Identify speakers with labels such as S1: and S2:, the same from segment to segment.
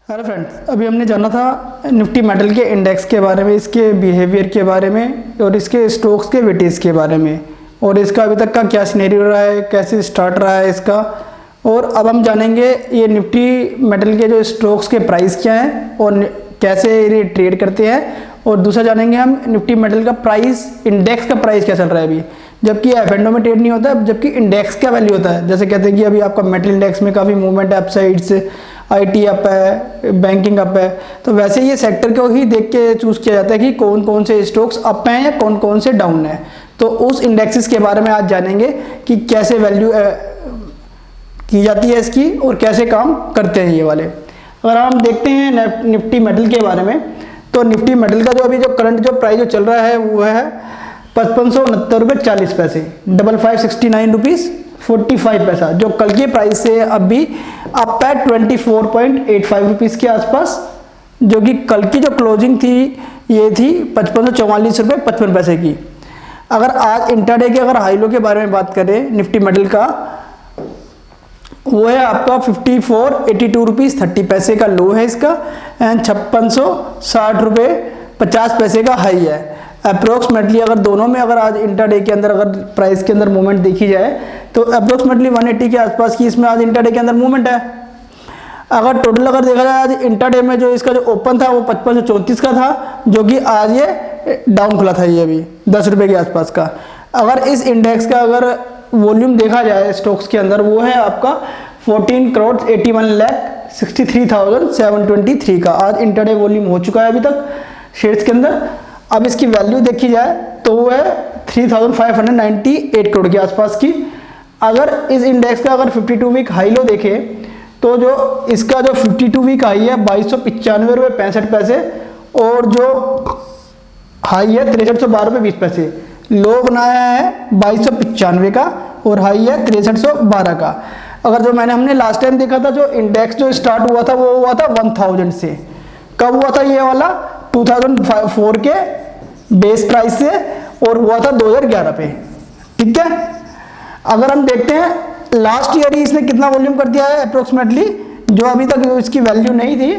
S1: Hello friends, अभी हमने जाना था निफ्टी मेटल के इंडेक्स के बारे में, इसके बिहेवियर के बारे में और इसके स्टॉक्स के वेटेज के बारे में और इसका अभी तक का क्या सिनेरियो रहा है, कैसे स्टार्ट रहा है इसका। और अब हम जानेंगे ये निफ्टी मेटल के जो स्टॉक्स के प्राइस क्या हैं और कैसे ये ट्रेड करते हैं। और दूसरा जानेंगे हम निफ्टी मेटल का प्राइस, इंडेक्स का प्राइस क्या चल रहा है अभी, जबकि एफ&ओ में ट्रेड नहीं होता है, जबकि इंडेक्स का वैल्यू होता है। जैसे कहते हैं कि अभी आपका मेटल इंडेक्स में काफ़ी मूवमेंट है, अपसाइड्स, आईटी अप है, बैंकिंग अप है, तो वैसे ये सेक्टर को ही देख के चूज़ किया जाता है कि कौन कौन से स्टॉक्स अप हैं या कौन कौन से डाउन हैं। तो उस इंडेक्सेस के बारे में आज जानेंगे कि कैसे वैल्यू की जाती है इसकी और कैसे काम करते हैं ये वाले। अगर हम देखते हैं निफ्टी मेटल के बारे में, तो निफ्टी मेटल का जो अभी जो करंट जो प्राइस जो चल रहा है वो है 5569 रुपये 40 पैसे, 5569 रुपीज़ 45 पैसा, जो कल के प्राइस से अभी अप है 24.85 रुपीज़ के आसपास, जो कि कल की जो क्लोजिंग थी ये थी 5544 रुपये 55 पैसे की। अगर आज इंट्राडे के अगर हाई लो के बारे में बात करें निफ्टी मेटल का, वो है आपका 5482 रुपीज़ 30 पैसे का लो है इसका एंड 5660 रुपये 50 पैसे का हाई है। अप्रोक्सीमेटली अगर दोनों में अगर आज इंट्राडे के अंदर अगर प्राइस के अंदर मूवमेंट देखी जाए तो अप्रोक्सीमेटली 180 के आसपास की इसमें आज इंट्राडे के अंदर मूवमेंट है। अगर टोटल अगर देखा जाए आज इंट्राडे में जो इसका जो ओपन था वो 5534 का था, जो कि आज ये डाउन खुला था, ये अभी 10 रुपये के आसपास का। अगर इस इंडेक्स का अगर वॉल्यूम देखा जाए स्टॉक्स के अंदर, वो है आपका 14,81,63,723 का आज इंट्राडे वॉल्यूम हो चुका है अभी तक शेयर्स के अंदर। अब इसकी वैल्यू देखी जाए तो वो है 3,598 करोड़ के आसपास की। अगर इस इंडेक्स का अगर 52 वीक हाई लो देखें तो जो इसका जो 52 वीक हाई है 2295 रुपये 65 पैसे और जो हाई है 6312 रुपये 20 पैसे। लो बनाया है 2295 का और हाई है 6312 का। अगर जो हमने लास्ट टाइम देखा था, जो इंडेक्स जो स्टार्ट हुआ था वो हुआ था 1000 से। कब हुआ था ये वाला? 2004 के बेस प्राइस से और हुआ था 2011 पे, ठीक है। अगर हम देखते हैं लास्ट ईयर ही इसने कितना वॉल्यूम कर दिया है अप्रोक्सीमेटली, जो अभी तक इसकी वैल्यू नहीं थी,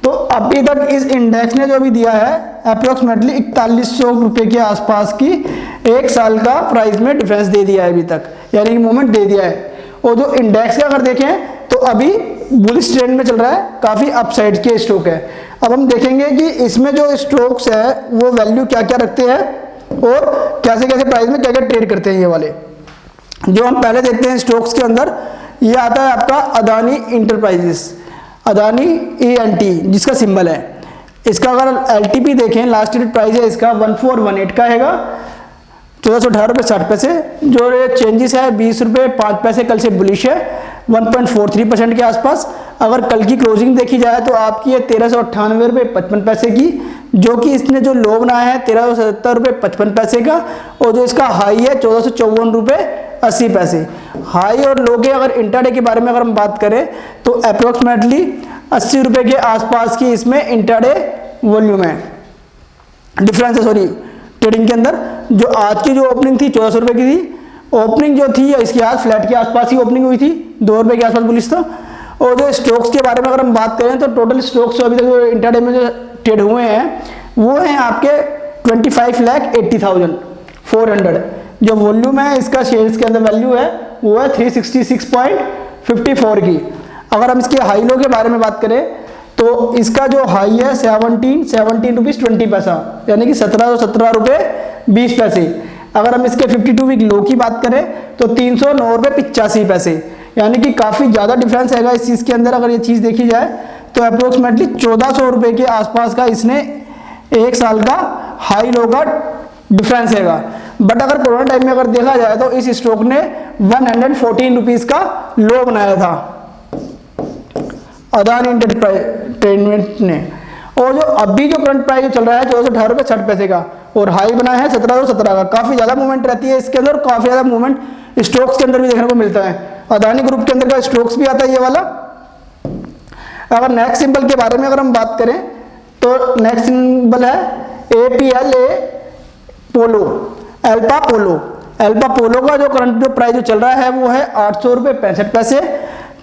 S1: तो अभी तक इस इंडेक्स ने जो अभी दिया है अप्रोक्सीमेटली 4100 रुपये के आसपास की एक साल का प्राइस में डिफरेंस दे दिया है अभी तक, यानी कि मूवमेंट दे दिया है। और जो इंडेक्स का अगर देखें तो अभी बुलिश ट्रेंड में चल रहा है, काफ़ी अपसाइड के स्टॉक है। अब हम देखेंगे कि इसमें जो स्टॉक्स है वो वैल्यू क्या क्या रखते हैं और कैसे कैसे प्राइस में क्या क्या ट्रेड करते हैं ये वाले। जो हम पहले देखते हैं स्टॉक्स के अंदर, ये आता है आपका अदानी इंटरप्राइजेस, अदानी ENT जिसका सिंबल है। इसका अगर LTP देखें, लास्ट ईयर प्राइस है इसका 1418 का हैगा, 1418 रुपये 60 पैसे। जो रेट चेंजेस है 20 रुपये 5 पैसे, कल से बुलिश है 1.43% के आसपास। अगर कल की क्लोजिंग देखी जाए तो आपकी है 1398 रुपये 55 पैसे की, जो कि इसने जो लो बनाया है 1370 रुपये 55 पैसे का और जो इसका हाई है 1454 रुपये 80 पैसे। हाई और लो के अगर इंट्राडे के बारे में अगर हम बात करें तो अप्रोक्सीमेटली 80 रुपये के आसपास की इसमें इंट्राडे वॉल्यूम है, डिफरेंस है सॉरी ट्रेडिंग के अंदर। जो आज की जो ओपनिंग थी 1400 रुपये की थी, ओपनिंग जो थी इसकी आज फ्लैट के आसपास ही ओपनिंग हुई थी, 2 रुपये के आसपास बुलिश था। और जो स्टॉक्स के बारे में अगर हम बात करें तो टोटल स्टॉक्स जो अभी तक जो इंट्राडे में जो ट्रेड हुए हैं वो हैं आपके 25,80,400। जो वॉल्यूम है इसका शेयर्स के अंदर वैल्यू है वो है 366.54 की। अगर हम इसके हाई लो के बारे में बात करें तो इसका जो हाई है 17 रुपीज़ 20 पैसा, यानी कि 1717 रुपये 20 पैसे। अगर हम इसके 52 वीक लो की बात करें तो 309 रुपये 85 पैसे, यानी कि काफ़ी ज़्यादा डिफरेंस हैगा इस चीज़ के अंदर। अगर ये चीज़ देखी जाए तो अप्रोक्सीमेटली 1400 रुपये के आसपास का इसने एक साल का हाई लो का डिफरेंस हैगा। बट अगर कोरोना टाइम में अगर देखा जाए तो इस स्टॉक ने 114 रुपीज़ का लो बनाया था अदानी एंटरटेनमेंट ने। और जो अभी जो करंट प्राइस चल रहा है 1418 रुपये 60 पैसे का और हाई बनाया है 1717 का। काफ़ी ज़्यादा मूवमेंट रहती है इसके अंदर, काफ़ी ज़्यादा मूवमेंट स्टॉक्स के अंदर भी देखने को मिलता है। अदानी ग्रुप के अंदर का स्टॉक्स भी आता है ये वाला। अगर नेक्स्ट सिंबल के बारे में अगर हम बात करें तो नेक्स्ट सिंबल है APLA पोलो, एल्पा पोलो। एल्पा पोलो का जो करंट जो प्राइस जो चल रहा है वो है 800 रुपये 65 पैसे।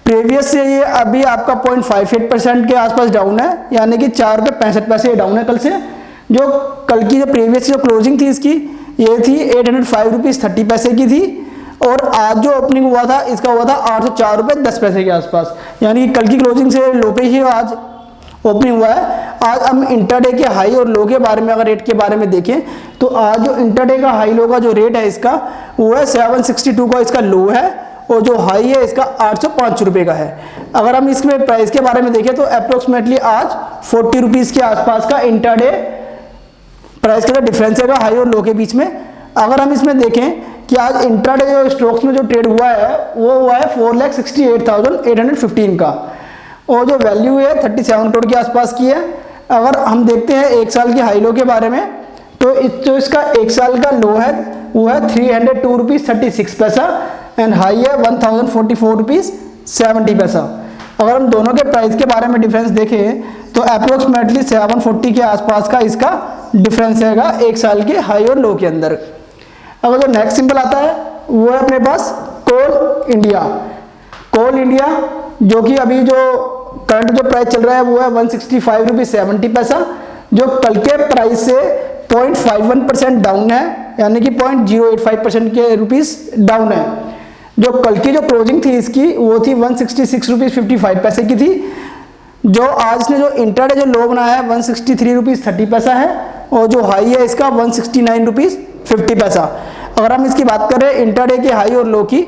S1: प्रीवियस से ये अभी आपका 0.58% के आसपास डाउन है, यानी कि 4 रुपये 65 पैसे डाउन है कल से। जो कल की जो प्रीवियस जो क्लोजिंग थी इसकी, ये थी 805 रुपीज़ 30 पैसे की थी, और आज जो ओपनिंग हुआ था इसका हुआ था 804 रुपये 10 पैसे के आसपास, यानी कि कल की क्लोजिंग से लो पे ही आज ओपनिंग हुआ है। आज हम इंटरडे के हाई और लो के बारे में अगर रेट के बारे में देखें तो आज जो इंटरडे का हाई लो का जो रेट है इसका वो है 762 का इसका लो है, और जो हाई है इसका 805 रुपये का है। अगर हम इसमें प्राइस के बारे में देखें तो अप्रोक्सीमेटली आज 40 रुपीज़ के आसपास का इंटरडे प्राइस का डिफरेंस है हाई और लो के बीच में। अगर हम इसमें देखें कि आज इंट्राडे जो स्टॉक्स में जो ट्रेड हुआ है वो हुआ है 4,68,815 का, और जो वैल्यू है 37 करोड़ के आसपास की है। अगर हम देखते हैं एक साल के हाई लो के बारे में तो जो इसका एक साल का लो है वो है 302 रुपीज़ 36 पैसा एंड हाई है 1044 रुपीज़ 70 पैसा। अगर हम दोनों के प्राइस के बारे में डिफरेंस देखें तो अप्रोक्सीमेटली 740 के आसपास का इसका डिफरेंस रहेगा एक साल के हाई और लो के अंदर। अगर जो नेक्स्ट सिंबल आता है वो है अपने पास कोल इंडिया। कोल इंडिया जो कि अभी जो करंट जो प्राइस चल रहा है वो है 165 रुपीज़ 70 पैसा, जो कल के प्राइस से 0.51% डाउन है, यानी कि 0.085% के रुपीज़ डाउन है। जो कल की जो क्लोजिंग थी इसकी वो थी 166 रुपीज़ 55 पैसे की थी। जो आज ने जो इंटरडे जो लो बनाया है 163 रुपीज़ 30 पैसा है, और जो हाई है इसका 169 रुपीज़ 50 पैसा। अगर हम इसकी बात करें इंटरडे के हाई और लो की,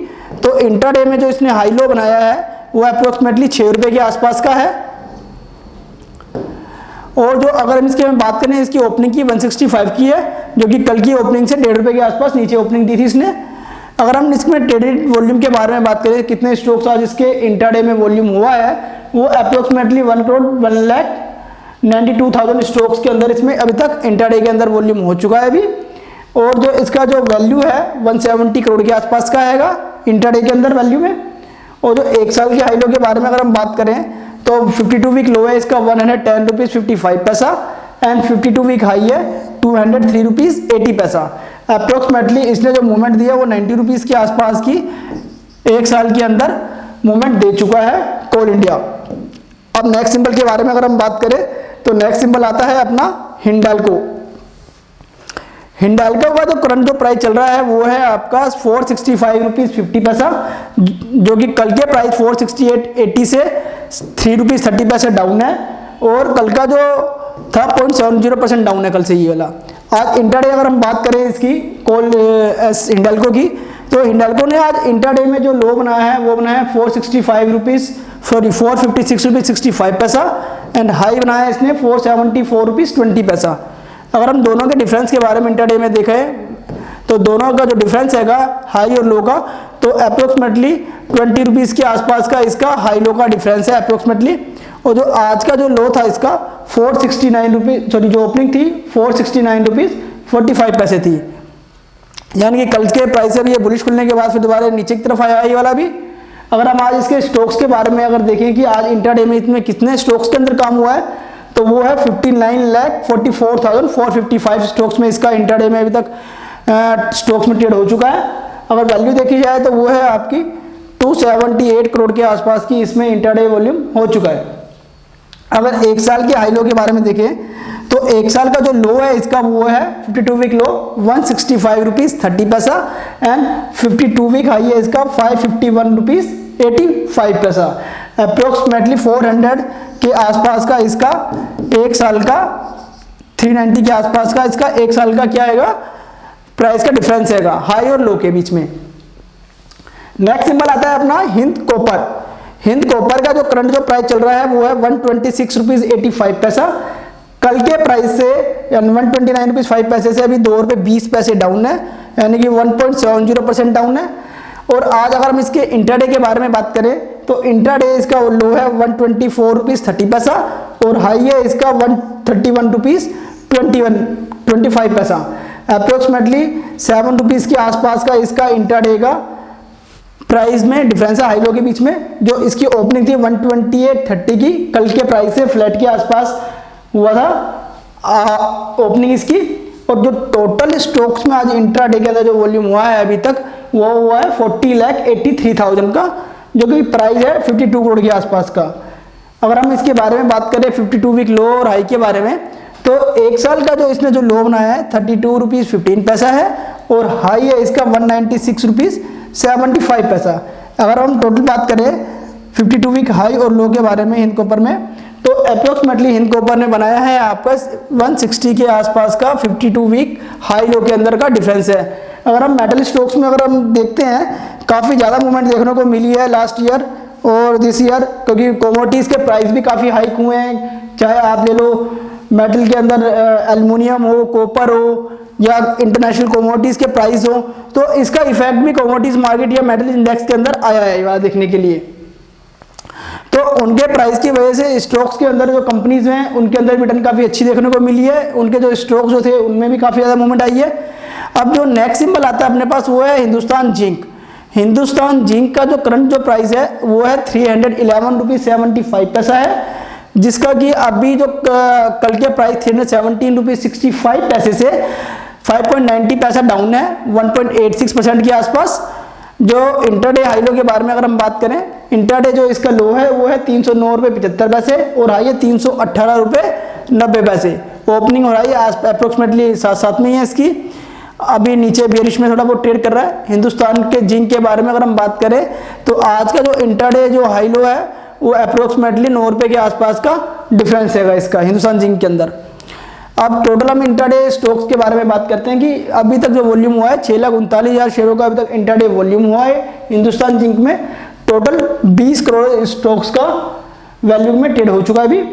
S1: तो इंटरडे में जो इसने हाई लो बनाया है वो अप्रोक्सीमेटली 6 रुपये के आसपास का है, और जो अगर हम इसकी बात करें इसकी ओपनिंग की 165 की है, जो कि कल की ओपनिंग से 1.5 रुपये के आसपास नीचे ओपनिंग दी थी इसने। अगर हम इसमें ट्रेडेड वॉल्यूम के बारे में बात करें कितने स्टॉक्स आज इसके इंटरडे में वॉल्यूम हुआ है वो अप्रोक्सीमेटली 1,92,000 स्टॉक्स के अंदर इसमें अभी तक इंटरडे के अंदर वॉल्यूम हो चुका है अभी, और जो इसका जो वैल्यू है 170 करोड़ के आसपास का आएगा इंटरडे के अंदर वैल्यू में। और जो एक साल के हाई लो के बारे में अगर हम बात करें तो 52 वीक लो है इसका 110 रुपीज़ 55 पैसा एंड 52 वीक हाई है 203 रुपीज़ 80 पैसा। अप्रोक्सीमेटली इसने जो मूवमेंट दिया वो 90 रुपीज़ के आसपास की एक साल के अंदर मूवमेंट दे चुका है कोल इंडिया। अब नेक्स्ट सिंबल के बारे में अगर हम बात करें तो नेक्स्ट सिंबल आता है अपना हिंडाल्को। हिंडाल्को का जो करंट जो प्राइस चल रहा है वो है आपका 465 रुपीज़ 50 पैसा, जो कि कल के प्राइस 468.80 से 3 रुपीज़ 30 पैसे डाउन है, और कल का जो था 0.70% डाउन है कल से ये वाला। आज इंटरडे अगर हम बात करें इसकी कोल हिंडाल्को की, तो हिंडाल्को ने आज इंटरडे में जो लो बनाया है वो बनाया है 456 रुपीज़ 65 पैसा एंड हाई बनाया है इसने 474 रुपीज़ 20 पैसा। अगर हम दोनों के डिफरेंस के बारे में इंटरडे में देखें तो दोनों का जो डिफरेंस हैगा हाई और लो का, तो अप्रोक्सीमेटली 20 रुपीज़ के आसपास का इसका हाई लो का डिफरेंस है अप्रोक्सीमेटली। और जो आज का जो लो था इसका 469 रुपीज़, सॉरी जो ओपनिंग थी 469 रुपीज़ 45 पैसे थी, यानी कि कल के प्राइस से भी ये बुलिश खुलने के बाद फिर दोबारा नीचे की तरफ आया ये वाला भी। अगर हम आज इसके स्टॉक्स के बारे में अगर देखें कि आज इंटरडे में इसमें कितने स्टॉक्स के अंदर काम हुआ है, तो वो है 59,44,455 स्टॉक्स में इसका इंटरडे में अभी तक स्टॉक्स में ट्रेड हो चुका है। अगर वैल्यू देखी जाए तो वो है आपकी 278 करोड़ के आसपास की इसमें इंटरडे वॉल्यूम हो चुका है। अगर एक साल के हाई लो के बारे में देखें तो एक साल का जो लो है इसका वो है 52 वीक लो 165 रुपीज़ 30 पैसा एंड 52 वीक हाई है इसका 551 रुपीज़ 85 पैसा। अप्रोक्सीमेटली 400 के आसपास का इसका एक साल का 390 के आसपास का इसका एक साल का क्या आएगा प्राइस का डिफरेंस आएगा हाई और लो के बीच में। नेक्स्ट सिंबल आता है अपना हिंद कॉपर। हिंद कॉपर का जो करंट जो प्राइस चल रहा है वो है 126 रुपीज़ 85 पैसा। कल के प्राइस से 129 रुपीज़ 5 पैसे से अभी 2 रुपये 20 पैसे डाउन है, यानी कि 1.70% डाउन है। और आज अगर हम इसके इंटरडे के बारे में बात करें तो इंटरडे इसका लो है 124 रुपीज़ 30 पैसा और हाई है इसका 131 रुपीज़ 25 पैसा। अप्रोक्सीमेटली 7 रुपीज़ के आसपास का इसका इंटरडे का प्राइस में डिफरेंस है हाई लो के बीच में। जो इसकी ओपनिंग थी 128.30 की, कल के प्राइस से फ्लैट के आसपास हुआ था ओपनिंग इसकी। और जो टोटल स्टॉक्स में आज इंट्राडे के अंदर जो वॉल्यूम हुआ है अभी तक वो हुआ है 40,83,000 का जो कि प्राइस है 52 करोड़ के आसपास का। अगर हम इसके बारे में बात करें 52 वीक लो और हाई के बारे में, तो एक साल का जो इसने जो लो बनाया है 32 रुपीज़ 15 पैसा है और हाई है इसका 196 रुपीज़ 75 पैसा। अगर हम टोटल बात करें 52 वीक हाई और लो के बारे में हिंद कॉपर में, तो अप्रोक्सीमेटली हिंद कॉपर ने बनाया है आपका 160 के आसपास का 52 वीक हाई लो के अंदर का डिफरेंस है। अगर हम मेटल स्टॉक्स में अगर हम देखते हैं, काफ़ी ज़्यादा मूवमेंट देखने को मिली है लास्ट ईयर और दिस ईयर, क्योंकि कमोडिटीज़ के प्राइस भी काफ़ी हाइक हुए हैं। चाहे आप ले लो मेटल के अंदर एल्युमिनियम हो, कॉपर हो या इंटरनेशनल कमोडिटीज़ के प्राइस हो, तो इसका इफेक्ट भी कमोडिटीज़ मार्केट या मेटल इंडेक्स के अंदर आया है यहाँ देखने के लिए। तो उनके प्राइस की वजह से स्टॉक्स के अंदर जो कंपनीज हैं उनके अंदर रिटर्न काफ़ी अच्छी देखने को मिली है। उनके जो स्टॉक्स जो थे उनमें भी काफ़ी ज़्यादा मूवमेंट आई है। अब जो नेक्स्ट सिंबल आता है अपने पास वो है हिंदुस्तान जिंक। हिंदुस्तान जिंक का जो करंट जो प्राइस है वो है 311 रुपीज़ 75 पैसा है, जिसका कि अभी जो कल के प्राइस 317 रुपीज़ 65 पैसे से 5.90 पैसा डाउन है, 1.86% के आसपास। जो इंटरडे हाई लो के बारे में अगर हम बात करें, इंटरडे जो इसका लो है वो है 309 रुपये 75 पैसे और हाई है 318 रुपये 90 पैसे। ओपनिंग हो रहा है अप्रोक्सीमेटली साथ में ही है इसकी। अभी नीचे बेरिश में थोड़ा बहुत ट्रेड कर रहा है। हिंदुस्तान के जिंक के बारे में अगर हम बात करें, तो आज का जो इंटरडे जो हाई लो है वो अप्रोक्सीमेटली 9 रुपये के आसपास का डिफरेंस है इसका हिंदुस्तान जिंक के अंदर। अब टोटल हम इंटरडे स्टॉक्स के बारे में बात करते हैं कि अभी तक जो वॉल्यूम हुआ है 6,39,000 शेयरों का अभी तक इंटरडे वॉल्यूम हुआ है हिंदुस्तान जिंक में। टोटल 20 करोड़ स्टॉक्स का वैल्यू में ट्रेड हो चुका है अभी।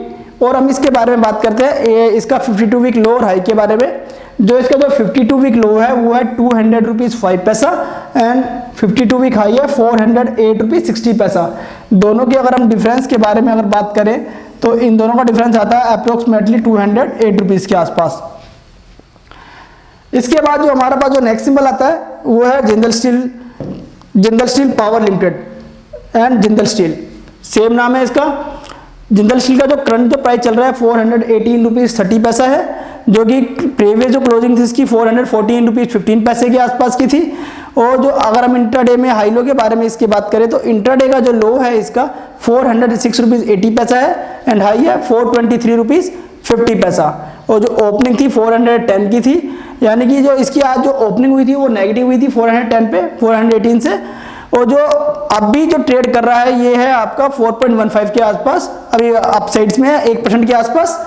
S1: और हम इसके बारे में बात करते हैं इसका 52 वीक लो और हाई के बारे में। जो इसका जो 52 वीक लो है वो है 200 रुपीज़ 5 पैसा एंड 52 वीक हाई है 408 रुपीज़ 60 पैसा। दोनों के अगर हम डिफरेंस के बारे में अगर बात करें तो इन दोनों का डिफरेंस आता है अप्रोक्सीमेटली 208 रुपीज़ के आसपास। इसके बाद जो हमारे पास जो नेक्स्ट सिंबल आता है वो है Jindal steel power limited and Jindal steel, same नाम है इसका। जिंदल स्टील का जो करंट जो प्राइस चल रहा है 418 रुपीज़ 30 पैसा है, जो कि प्रीवियस जो क्लोजिंग थी इसकी 414 रुपीज़ 15 पैसे के आसपास की थी। और जो अगर हम इंटरडे में हाई लो के बारे में इसकी बात करें, तो इंटरडे का जो लो है इसका 406 रुपीज़ 80 पैसा है एंड हाई है 423 रुपीज़ 50 पैसा। और जो ओपनिंग थी 410 की थी, यानी कि जो इसकी आज जो ओपनिंग हुई थी वो नेगेटिव हुई थी 410 पे 418 से। और जो अभी जो ट्रेड कर रहा है ये है आपका 4.15 के आसपास, अभी अपसाइड्स में है 1% के आसपास।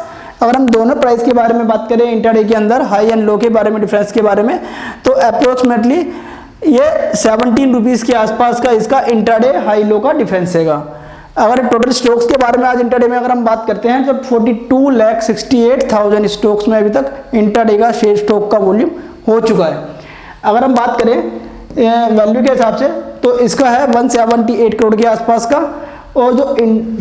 S1: अगर हम दोनों प्राइस के बारे में बात करें इंटरडे के अंदर हाई एंड लो के बारे में डिफरेंस के बारे में, तो अप्रोक्सीमेटली ये 17 रुपीज़ के आसपास का इसका इंटरडे हाई लो का डिफरेंस हैगा। अगर टोटल स्टॉक्स के बारे में आज इंटरडे में अगर हम बात करते हैं तो 42,68,000 स्टॉक्स में अभी तक इंटरडे का शेयर स्टॉक का वॉल्यूम हो चुका है। अगर हम बात करें वैल्यू के हिसाब से तो इसका है 178 करोड़ के आसपास का। और जो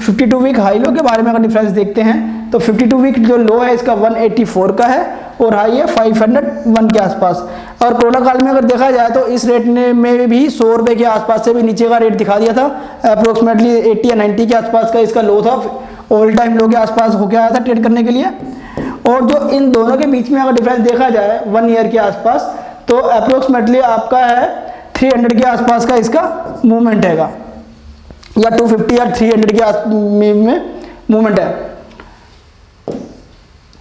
S1: 52 वीक हाई लो के बारे में अगर डिफरेंस देखते हैं तो 52 वीक जो लो है इसका 184 का है और हाई है 501 के आसपास। और कोरोना काल में अगर देखा जाए तो इस रेट ने में भी 100 रुपये के आसपास से भी नीचे का रेट दिखा दिया था। अप्रोक्सीमेटली 80 या 90 के आसपास का इसका लो था, ऑल टाइम लो के आसपास होकर आया था ट्रेड करने के लिए। और जो इन दोनों के बीच में अगर डिफरेंस देखा जाए 1 ईयर के आसपास, तो अप्रोक्सीमेटली आपका है 300 के आसपास का इसका मूवमेंट हैगा, या 250 या 300 के में मूवमेंट है।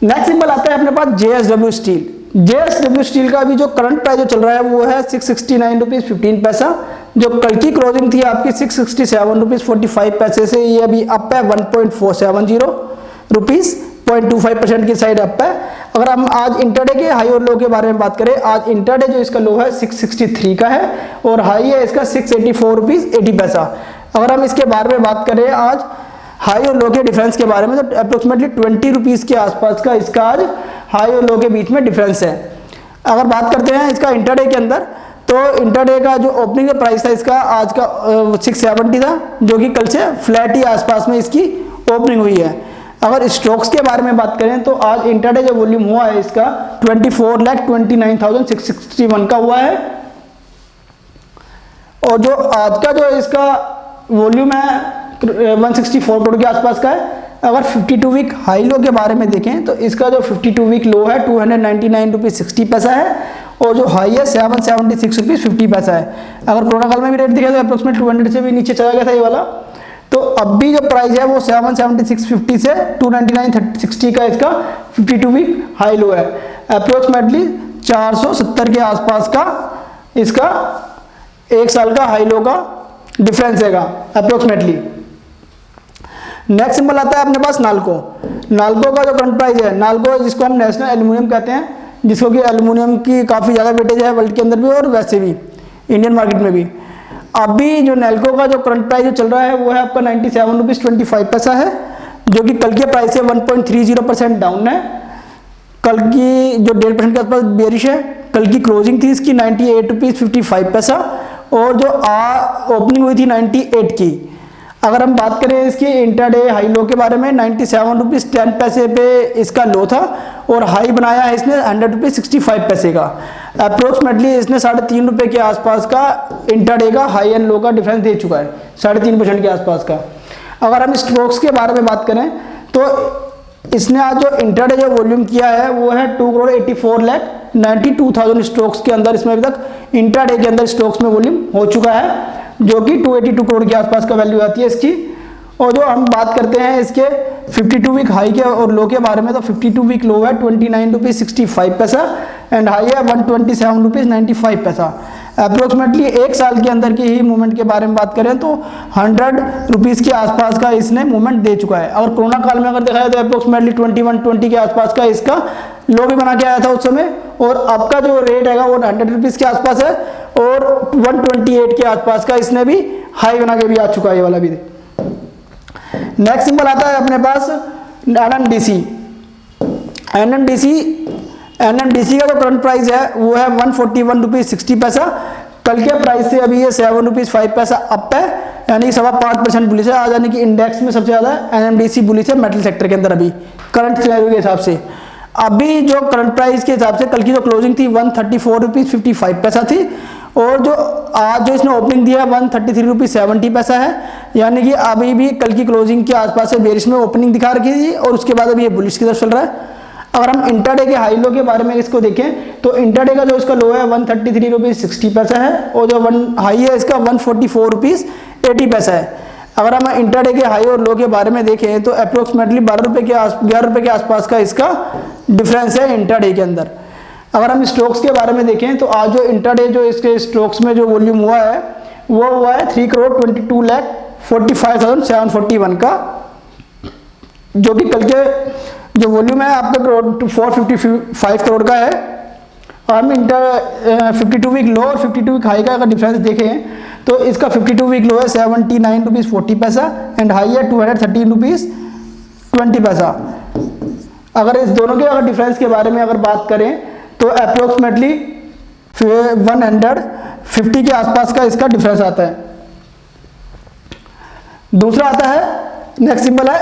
S1: नेक्स्ट सिंबल आता है अपने पास JSW स्टील। JSW स्टील का अभी जो करंट प्राइस जो चल रहा है वो है 669 रुपीज़ 15 पैसा। जो कल की क्लोजिंग थी आपकी 667 रुपीज़ 45 पैसे से ये अभी अप है 1.470 रुपीज़, 0.25% की साइड अप है। अगर हम आज इंटरडे के हाई और लो के बारे में बात करें, आज इंटरडे जो इसका लो है 663 का है और हाई है इसका 684 रुपीज़ 80 पैसा। अगर हम इसके बारे में बात करें आज हाई और लो के डिफरेंस के बारे में, तो अप्रोक्सीमेटली 20 रुपीज़ के आसपास का इसका आज हाई और लो के बीच में डिफरेंस है। अगर बात करते हैं इसका इंटरडे के अंदर, तो इंटरडे का जो ओपनिंग का प्राइस था इसका आज का 670 था, जो कि कल से फ्लैट ही आसपास में इसकी ओपनिंग हुई है। अगर स्टॉक्स के बारे में बात करें तो आज इंटरडे जो वॉल्यूम हुआ है इसका 24,29,661 का हुआ है। और जो आज का जो इसका वॉल्यूम है 164 करोड़ के आसपास का है। अगर 52 वीक हाई लो के बारे में देखें तो इसका जो 52 वीक लो है 299 रुपीज़ 60 पैसा है और जो हाई है 776 रुपीज़ 50 पैसा है। अगर कोरोना काल में भी रेट दिखा तो अप्रोक्सीमेट 200 से भी नीचे चला गया था ये वाला। तो अब भी जो प्राइस है वो 776.50 से 299.60 का इसका 52 वीक हाई लो है। अप्रोक्सीमेटली 470 के आसपास का इसका एक साल का हाई लो का डिफरेंस हैगा अप्रोक्सीमेटली। नेक्स्ट सिंबल आता है अपने पास नाल्को। नाल्को का जो करंट प्राइस है, नाल्को जिसको हम नेशनल एल्यूमिनियम कहते हैं, जिसको कि एल्यूमिनियम की काफ़ी ज़्यादा वेटेज है वर्ल्ड के अंदर भी और वैसे भी इंडियन मार्केट में भी। अभी जो नाल्को का जो करंट प्राइस जो चल रहा है वो है आपका 97 रुपीज़ 25 पैसा है, जो कि कल के प्राइस से 1.30% डाउन है। कल की जो 1.5% के आसपास बेरिश है। कल की क्लोजिंग थी इसकी 98 रुपीज़ 55 पैसा और जो ओपनिंग हुई थी 98 की। अगर हम बात करें इसकी इंटरडे हाई लो के बारे में, 97 रुपीज़ 10 पैसे पे इसका लो था और हाई बनाया है इसने 100 रुपीज़ 65 पैसे का। अप्रोक्सीमेटली इसने 3.5 रुपये के आसपास का इंटरडे का हाई एंड लो का डिफरेंस दे चुका है, 3.5% के आसपास का। अगर हम स्ट्रोक्स के बारे में बात करें तो इसने आज जो इंटरडे जो वॉल्यूम किया है वो है 2,84,92,000 स्ट्रोक्स के अंदर। इसमें अभी तक इंटरडे के अंदर स्ट्रोक्स में वॉल्यूम हो चुका है, जो कि 282 करोड़ के आसपास का वैल्यू आती है इसकी। और जो हम बात करते हैं इसके 52 वीक हाई के और लो के बारे में, तो 52 वीक लो है 29 रुपीज़ 65 पैसा एंड हाई है 127 रुपीज़ 95 पैसा। अप्रोक्सीमेटली एक साल के अंदर की ही मूवमेंट के बारे में बात करें तो 100 रुपीज़ के आसपास का इसने मूवमेंट दे चुका है। और कोरोना काल में अगर देखा जाए तो अप्रोक्सीमेटली 2120 के आसपास का इसका लो भी बना के आया था उस समय, और अब का जो रेट है वो 100 रुपीज़ के आसपास है और 128 के आसपास का इसने भी हाई बना के भी आ चुका है ये वाला भी। नेक्स्ट सिंबल आता है अपने पास NMDC। NMDC का जो करंट प्राइस है वो है 141 रुपीज़ 60 पैसा। कल के प्राइस से अभी ये 7 रुपीज़ 5 पैसा अप है, यानी 5.25% बुलिश है। आज यानी कि इंडेक्स में सबसे ज़्यादा NMDC बुलिश है मेटल सेक्टर के अंदर अभी करंट सिनेरियो के हिसाब से। अभी जो करंट प्राइस के हिसाब से कल की जो क्लोजिंग थी 134 रुपीज़ 55 पैसा थी और जो आज जो इसने ओपनिंग दिया है 133 रुपीज़ 70 पैसा है, यानी कि अभी भी कल की क्लोजिंग के आसपास से बेरिश में ओपनिंग दिखा रखी थी और उसके बाद अभी ये बुलिश की तरफ चल रहा है। अगर हम इंटरडे के हाई लो के बारे में इसको देखें तो इंटरडे का जो इसका लो है 133 रुपीज़ 60 पैसा है और जो हाई है इसका 144 रुपीज़ 80 पैसा है। अगर हम इंटरडे के हाई और लो के बारे में देखें तो अप्रोक्सीमेटली 11 रुपये के आसपास का इसका डिफरेंस है इंटरडे के अंदर। अगर हम स्टॉक्स के बारे में देखें तो आज जो इंटरडे जो इसके स्टॉक्स में जो वॉल्यूम हुआ है वो हुआ है 3,22,45,741 का, जो कि कल के जो वॉल्यूम है आपका 455 करोड़ का है। हम 52 वीक लो और 52 वीक हाई का अगर डिफरेंस देखें तो इसका 52 वीक लो है 79 रुपीज़ 40 पैसा एंड हाई है 213 रुपीज़ 20 पैसा। अगर इस दोनों के अगर डिफरेंस के बारे में अगर बात करें तो अप्रोक्सीमेटली 150 के आसपास का इसका डिफरेंस आता है। दूसरा आता है नेक्स्ट सिंबल है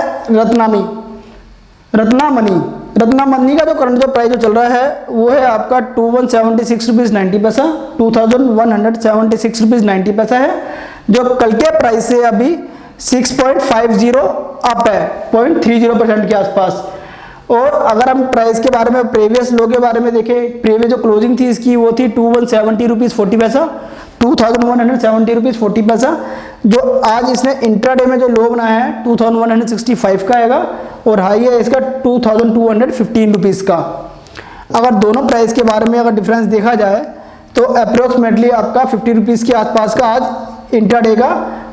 S1: रत्नामनी का जो करंट जो प्राइस जो चल रहा है वो है आपका 2176 रुपीज़ 90 पैसा, 2176 रुपीज़ 90 पैसा है, जो कल के प्राइस से अभी 6.50 अप है 0.30% के आसपास। और अगर हम प्राइस के बारे में प्रीवियस लो के बारे में देखें, प्रीवियस जो क्लोजिंग थी इसकी वो थी 2170 रुपीज़ 40 पैसा, 2170 रुपीज़ 40 पैसा, जो आज इसने इंट्राडे में जो लो बनाया है 2165 का आएगा और हाई है इसका 2215 रुपीज़ का। अगर दोनों प्राइस के बारे में अगर डिफरेंस देखा जाए तो अप्रोक्सीमेटली आपका 50 रुपीज़ के आसपास का आज इंट्राडे का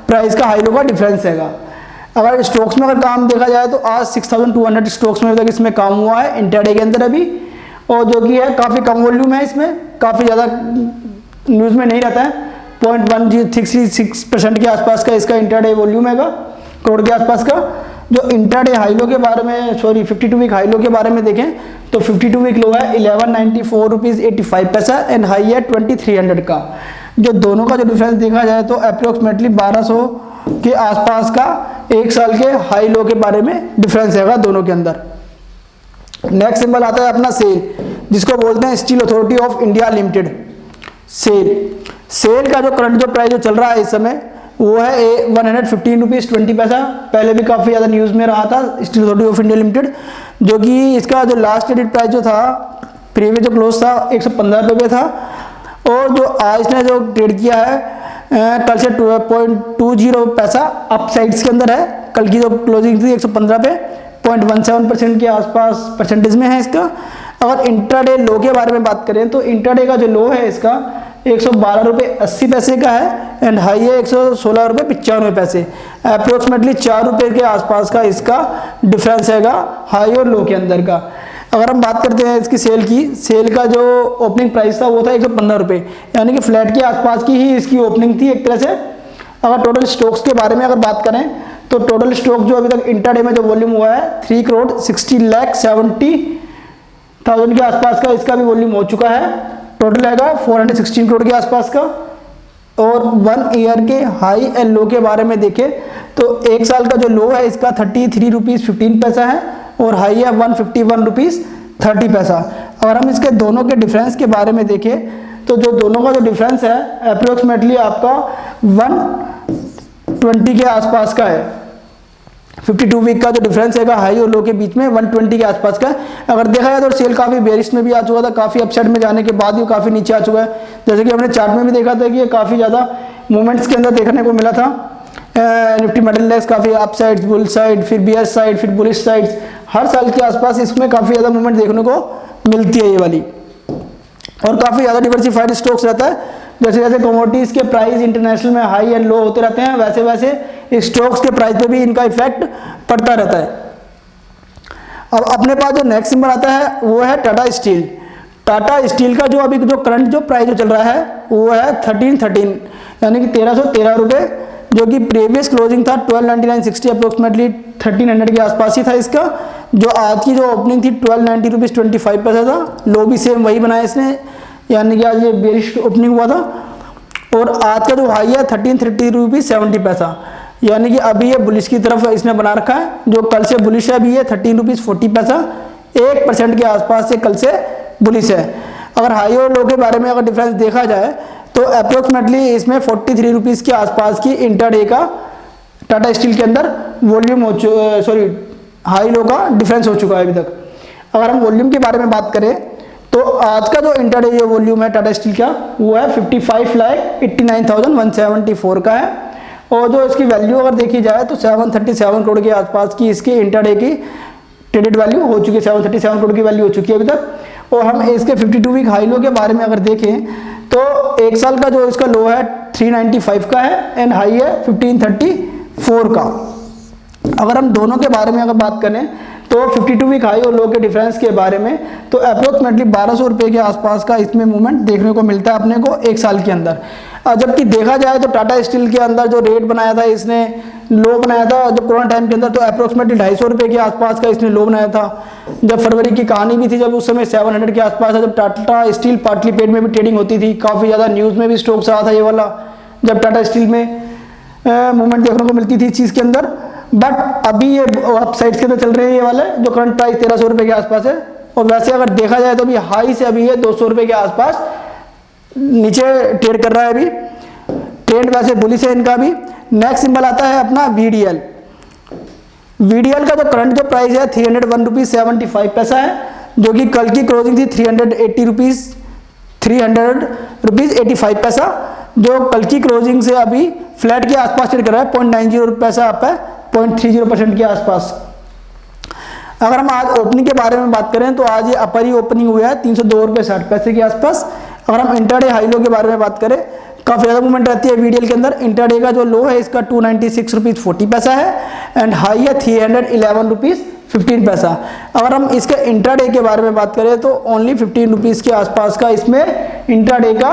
S1: प्राइस का हाई लो का डिफरेंस हैगा। अगर स्टॉक्स में अगर काम देखा जाए तो आज 6200 स्टॉक्स में तक इसमें काम हुआ है इंट्राडे के अंदर अभी, और जो कि है काफ़ी कम वॉल्यूम है, इसमें काफ़ी ज़्यादा न्यूज़ में नहीं रहता है, 0.136% के आसपास का इसका इंट्राडे वॉल्यूम हैगा करोड़ के आसपास का। जो इंट्राडे हाई लो के बारे में 52 वीक हाई लो के बारे में देखें तो 52 वीक लो है 1194 रुपीज़ 85 पैसा एंड हाई है 2300 का। जो दोनों का जो डिफरेंस देखा जाए तो अप्रोक्सीमेटली 1200 के आसपास का एक साल के हाई लो के बारे में डिफरेंस हैगा दोनों के अंदर। नेक्स्ट सिंबल आता है अपना सेल, जिसको बोलते हैं steel authority of India limited. SAIL का जो करंट जो प्राइस जो चल रहा है इस समय वो है 115 रुपीज़ 20 पैसा। पहले भी काफ़ी ज़्यादा न्यूज़ में रहा था steel authority of India limited, जो कि इसका जो लास्ट क्रेडिट प्राइस जो था प्रीवियस जो क्लोज था 115 रुपये पे था, और जो आज ने जो ट्रेड किया है कल से 2.20 पैसा अप साइड्स के अंदर है। कल की जो क्लोजिंग थी 115 पे 0.17% के आसपास परसेंटेज में है इसका। अगर इंट्राडे लो के बारे में बात करें तो इंट्राडे का जो लो है इसका 112 रुपये 80 पैसे का है एंड हाई है 116 रुपये 95 पैसे। अप्रोक्सीमेटली 4 रुपये के आसपास का इसका डिफरेंस हैगा हाई और लो के अंदर का। अगर हम बात करते हैं इसकी सेल की, सेल का जो ओपनिंग प्राइस था वो था 115 रुपये, यानी कि फ्लैट के आसपास की ही इसकी ओपनिंग थी एक तरह से। अगर टोटल स्टॉक्स के बारे में अगर बात करें तो टोटल स्टॉक जो अभी तक इंट्राडे में जो वॉल्यूम हुआ है 3,60,70,000 के आसपास का इसका भी वॉल्यूम हो चुका है। टोटल हैगा 416 करोड़ के आसपास का। और 1 ईयर के हाई एंड लो के बारे में देखें तो एक साल का जो लो है इसका 33 रुपीज़ 15 पैसा है और हाई है 151 रुपीज़ 30 पैसा। अगर हम इसके दोनों के डिफरेंस के बारे में देखें तो जो दोनों का जो डिफरेंस है अप्रोक्सीमेटली आपका 120 के आसपास का है। 52 वीक का जो डिफरेंस है हाई और लो के बीच में 120 के आसपास का है। अगर देखा जाए तो सेल काफ़ी बेरिश में भी आ चुका था, काफ़ी अपसाइड में जाने के बाद भी काफ़ी नीचे आ चुका है। जैसे कि हमने चार्ट में भी देखा था कि ये काफ़ी ज़्यादा मूवमेंट्स के अंदर देखने को मिला था। निफ्टी मेटल इंडेक्स काफ़ी अप साइड, बुल साइड, फिर बियर साइड, फिर बुलिश साइड, हर साल के आसपास इसमें काफ़ी ज़्यादा मूवमेंट देखने को मिलती है ये वाली। और काफ़ी ज़्यादा डिवर्सिफाइड स्टॉक्स रहता है। जैसे जैसे कमोडिटीज़ के प्राइस इंटरनेशनल में हाई एंड लो होते रहते हैं वैसे वैसे स्टॉक्स के प्राइस पे भी इनका इफेक्ट पड़ता रहता है। अब अपने पास जो नेक्स्ट सिंबल आता है वो है टाटा स्टील। टाटा स्टील का जो अभी जो करंट जो प्राइस जो चल रहा है वो है 1313 यानी कि 1313 रुपये, जो कि प्रीवियस क्लोजिंग था 1299.60 अप्रोक्सीमेटली 1300 के आसपास ही था इसका। जो आज की जो ओपनिंग थी 1290 रुपीज़ 25 पैसा था। लो भी सेम वही बनाया इसने, यानी कि आज ये बेरिश ओपनिंग हुआ था। और आज का जो हाई है 1330 रुपीज़ 70 पैसा, यानी कि अभी ये बुलिश की तरफ इसने बना रखा है। जो कल से बुलिश है अभी ये 13 रुपीज़ 40 पैसा, 1% के आसपास से कल से बुलिश है। अगर हाई और लो के बारे में अगर डिफरेंस देखा जाए तो अप्रोक्सीमेटली इसमें 43 रुपीज़ के आसपास की इंटरडे का टाटा स्टील के अंदर वॉल्यूम हाई लो का डिफरेंस हो चुका है अभी तक। अगर हम वॉल्यूम के बारे में बात करें तो आज का जो इंटरडे जो वॉल्यूम है टाटा स्टील का वो है 55,89,174 का है। और जो इसकी वैल्यू अगर देखी जाए तो 737 करोड़ के आसपास की इसकी इंटरडे की ट्रेडेड वैल्यू हो चुकी है। 737 करोड़ की वैल्यू हो चुकी है अभी तक। और हम इसके 52 वीक हाई लो के बारे में अगर देखें तो एक साल का जो इसका लो है 395 का है एंड हाई है 1534 का। अगर हम दोनों के बारे में अगर बात करें तो 52 वीक हाई और लो के डिफरेंस के बारे में तो अप्रोक्सीमेटली 1200 रुपये के आसपास का इसमें मूवमेंट देखने को मिलता है अपने को एक साल के अंदर। जबकि देखा जाए तो टाटा स्टील के अंदर जो रेट बनाया था इसने, लो बनाया था जब कोरोना टाइम के अंदर तो अप्रोक्सीमेटली 250 रुपये के आसपास का इसने लो बनाया था। जब फरवरी की कहानी भी थी जब उस समय 700 के आसपास था, जब टाटा स्टील पाटली पेट में भी ट्रेडिंग होती थी, काफ़ी ज़्यादा न्यूज़ में भी स्टॉक्स आया था ये वाला, जब टाटा स्टील में मूवमेंट देखने को मिलती थी इस चीज़ के अंदर। बट अभी ये अप साइड्स के अंदर चल रहे हैं ये वाले, जो करंट प्राइस 1300 रुपये के आसपास है। और वैसे अगर देखा जाए तो अभी हाई से अभी ये 200 रुपये के आसपास नीचे ट्रेड कर रहा है अभी। ट्रेंड वैसे बुलिश है इनका भी। नेक्स्ट सिंबल आता है अपना VDL। VDL का जो करंट जो प्राइस है 301 रुपीज़ 75 पैसा है, जो कि कल की क्लोजिंग थी 300 रुपीज़ 85 पैसा, जो कल की क्लोजिंग से अभी फ्लैट के आसपास ट्रेड कर रहा है। 0.90 पैसा अप है 0.30% के आसपास। अगर हम आज ओपनिंग के बारे में बात करें तो आज ये अपर ही ओपनिंग हुआ है 302 रुपये 60 पैसे के आसपास। अगर हम इंटरडे हाई लो के बारे में बात करें काफ़ी ज़्यादा मूवमेंट रहती है VDL के अंदर। इंटरडे का जो लो है इसका 296 रुपीज़ 40 पैसा है एंड हाई है 311 रुपीज़ 15 पैसा। अगर हम इसके इंट्राडे के बारे में बात करें तो ओनली 15 रुपीज़ के आसपास का इसमें इंट्राडे का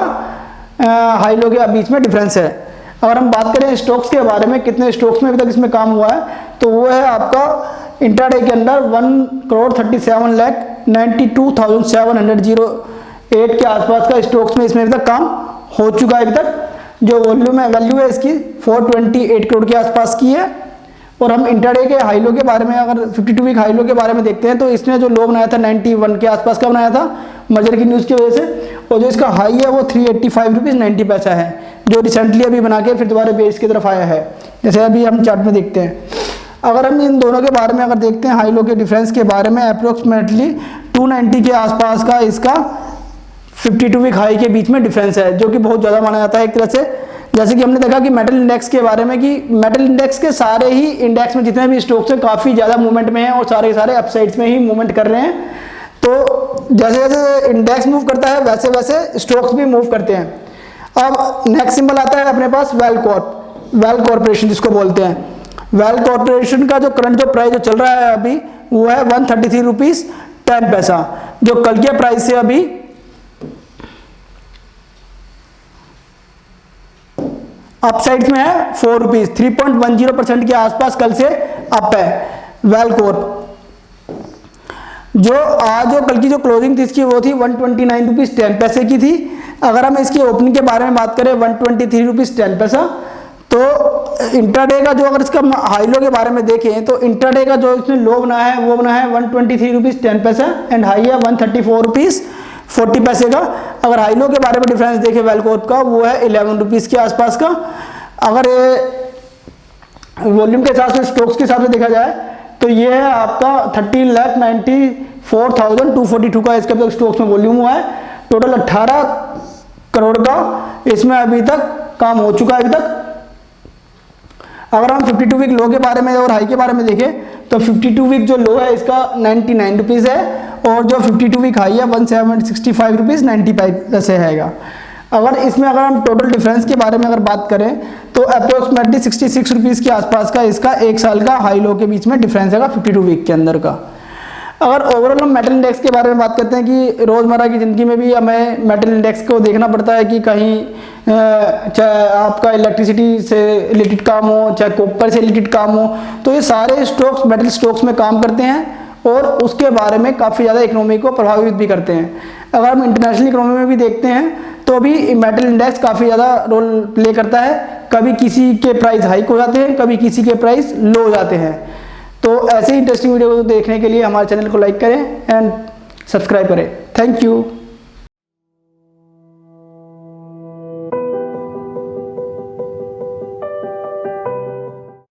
S1: हाई लो के बीच में डिफरेंस है। अगर हम बात करें स्टॉक्स के बारे में, कितने स्टॉक्स में अभी तक इसमें काम हुआ है, तो वो है आपका इंट्राडे के अंदर 1,37,92,708 के आसपास का स्टॉक्स में इसमें अभी तक काम हो चुका है अभी तक। जो वॉल्यूम है वैल्यू है इसकी 428 करोड़ के आसपास की है। और हम इंट्राडे के हाई लो के बारे में अगर 52 वीक हाई लो के बारे में देखते हैं तो इसने जो लो बनाया था 91 के आसपास का बनाया था मर्जर की न्यूज़ की वजह से। और जो इसका हाई है वो 385 रुपीज़ 90 पैसा है, जो रिसेंटली अभी बना के फिर दोबारा बेस की तरफ आया है, जैसे अभी हम चार्ट में देखते हैं। अगर हम इन दोनों के बारे में अगर देखते हैं हाई लो के डिफरेंस के बारे में, अप्रोक्सीमेटली 290 के आसपास का इसका 52 वीक हाई के बीच में डिफरेंस है, जो कि बहुत ज़्यादा माना जाता है एक तरह से। जैसे कि हमने देखा कि मेटल इंडेक्स के बारे में, कि मेटल इंडेक्स के सारे ही इंडेक्स में जितने भी स्टॉक्स हैं काफ़ी ज़्यादा मूवमेंट में हैं और सारे सारे अपसाइड्स में ही मूवमेंट कर रहे हैं। तो जैसे जैसे इंडेक्स मूव करता है वैसे वैसे स्टॉक्स भी मूव करते हैं। अब नेक्स्ट सिंबल आता है अपने पास वेल कॉर्पोरेशन जिसको बोलते हैं। वेल कॉर्पोरेशन का जो करंट जो प्राइस जो चल रहा है अभी वो है 133 रुपीज़ 10 पैसा, जो कल के प्राइस से अभी अपसाइड में है 4 रुपीज, 3.10% के आसपास कल से अप है वेल कॉर्प। जो आज जो कल की जो क्लोजिंग थी इसकी वो थी 129 रुपीज 10 पैसे की थी। अगर हम इसकी ओपनिंग के बारे में बात करें 123 रुपीज 10 पैसा, तो इंट्राडे का जो अगर इसका हाई लो के बारे में देखें तो इंट्राडे का जो इसने लो बना है वो बना है 123 रुपीज 10 पैसा एंड हाई है 134 रुपीज 40 पैसे का। अगर हाई लो के बारे में डिफरेंस देखें वेलकॉर्प का वो है 11 रुपीज़ के आसपास का। अगर वॉल्यूम के हिसाब से स्टॉक्स के हिसाब से देखा जाए तो ये है आपका 13,94,242 का इसके अब तक स्टॉक्स में वॉल्यूम हुआ है। टोटल 18 करोड़ का इसमें अभी तक काम हो चुका है अभी तक। अगर हम 52 वीक लो के बारे में और हाई के बारे में देखें तो 52 वीक जो लो है इसका 99 रुपीज़ है और जो 52 वीक हाई है 165 रुपीज़ 95 पैसे हैगा। अगर इसमें अगर हम टोटल डिफरेंस के बारे में अगर बात करें तो अप्रोक्सीमेटली 66 रुपीज़ के आसपास का इसका एक साल का हाई लो के बीच में डिफरेंस है 52 वीक के अंदर का। अगर ओवरऑल हम मेटल इंडेक्स के बारे में बात करते हैं कि रोज़मर्रा की ज़िंदगी में भी हमें मेटल इंडेक्स को देखना पड़ता है कि कहीं चाहे आपका इलेक्ट्रिसिटी से रिलेटेड काम हो चाहे कॉपर से रिलेटेड काम हो, तो ये सारे स्टॉक्स मेटल स्टॉक्स में काम करते हैं और उसके बारे में काफ़ी ज़्यादा इकोनॉमी को प्रभावित भी करते हैं। अगर हम इंटरनेशनल इकोनॉमी में भी देखते हैं तो भी मेटल इंडेक्स काफ़ी ज़्यादा रोल प्ले करता है। कभी किसी के प्राइस हाइक हो जाते हैं, कभी किसी के प्राइस लो हो जाते हैं। तो ऐसे ही इंटरेस्टिंग वीडियो को देखने के लिए हमारे चैनल को लाइक करें एंड सब्सक्राइब करें। Thank you.